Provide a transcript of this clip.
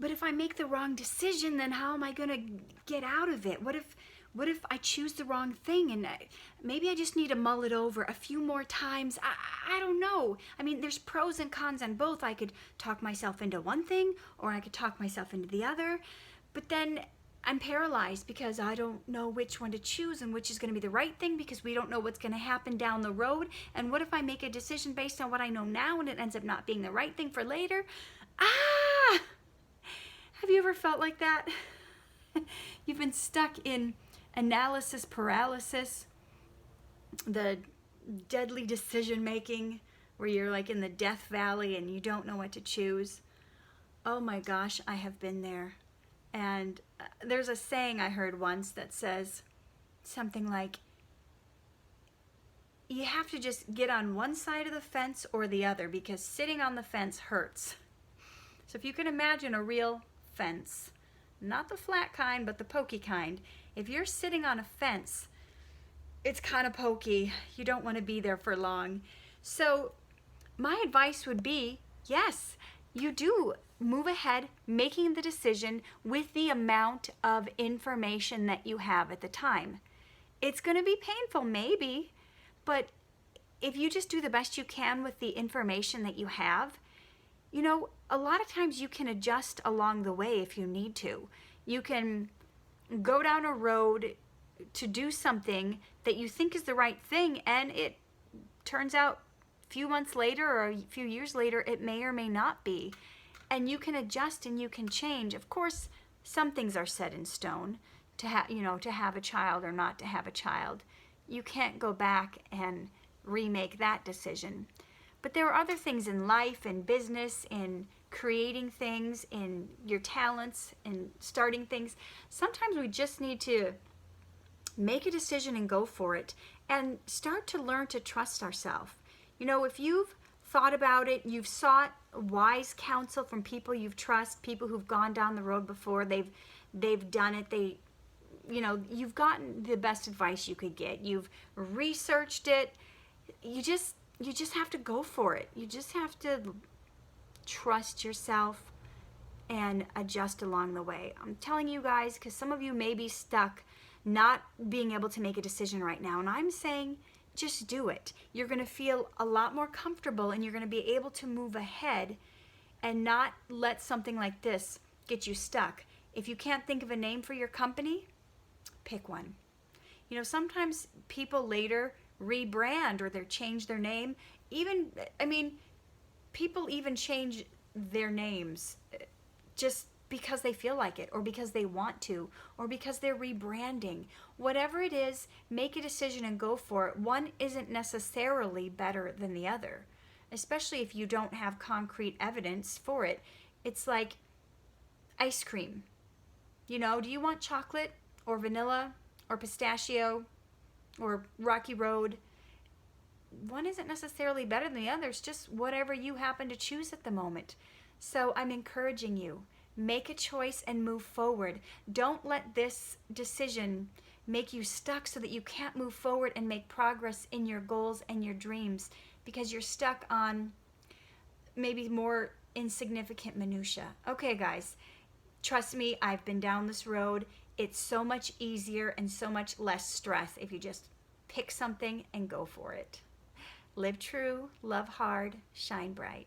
but if I make the wrong decision, then how am I going to get out of it? What if I choose the wrong thing, and maybe I just need to mull it over a few more times? I don't know. I mean, there's pros and cons on both. I could talk myself into one thing, or I could talk myself into the other. But then I'm paralyzed because I don't know which one to choose and which is going to be the right thing, because we don't know what's going to happen down the road. And what if I make a decision based on what I know now and it ends up not being the right thing for later? Ah! Have you ever felt like that? You've been stuck in analysis paralysis, the deadly decision making, where you're like in the death valley and you don't know what to choose. Oh my gosh, I have been there. And there's a saying I heard once that says something like, you have to just get on one side of the fence or the other, because sitting on the fence hurts. So if you can imagine a real fence, not the flat kind, but the pokey kind. If you're sitting on a fence, it's kind of pokey. You don't want to be there for long. So my advice would be, yes, you do move ahead, making the decision with the amount of information that you have at the time. It's going to be painful, maybe, but if you just do the best you can with the information that you have, you know, a lot of times you can adjust along the way if you need to. You can go down a road to do something that you think is the right thing, and it turns out a few months later or a few years later, it may or may not be. And you can adjust and you can change. Of course, some things are set in stone, to have a child or not to have a child. You can't go back and remake that decision. But there are other things in life, in business, in creating things, in your talents, in starting things. Sometimes we just need to make a decision and go for it, and start to learn to trust ourselves. You know, if you've thought about it, you've sought wise counsel from people you trust, people who've gone down the road before, they've done it, you've gotten the best advice you could get. You've researched it. You just have to go for it. You just have to trust yourself and adjust along the way. I'm telling you guys, because some of you may be stuck not being able to make a decision right now, and I'm saying just do it. You're going to feel a lot more comfortable, and you're going to be able to move ahead and not let something like this get you stuck. If you can't think of a name for your company, pick one. You know, sometimes people later rebrand, or they change their name. People even change their names just because they feel like it, or because they want to, or because they're rebranding. Whatever it is, make a decision and go for it. One isn't necessarily better than the other, especially if you don't have concrete evidence for it. It's like ice cream. You know, do you want chocolate or vanilla or pistachio or Rocky Road? One isn't necessarily better than the other. It's just whatever you happen to choose at the moment. So I'm encouraging you, make a choice and move forward. Don't let this decision make you stuck so that you can't move forward and make progress in your goals and your dreams, because you're stuck on maybe more insignificant minutia. Okay, guys, trust me, I've been down this road. It's so much easier and so much less stress if you just pick something and go for it. Live true, love hard, shine bright.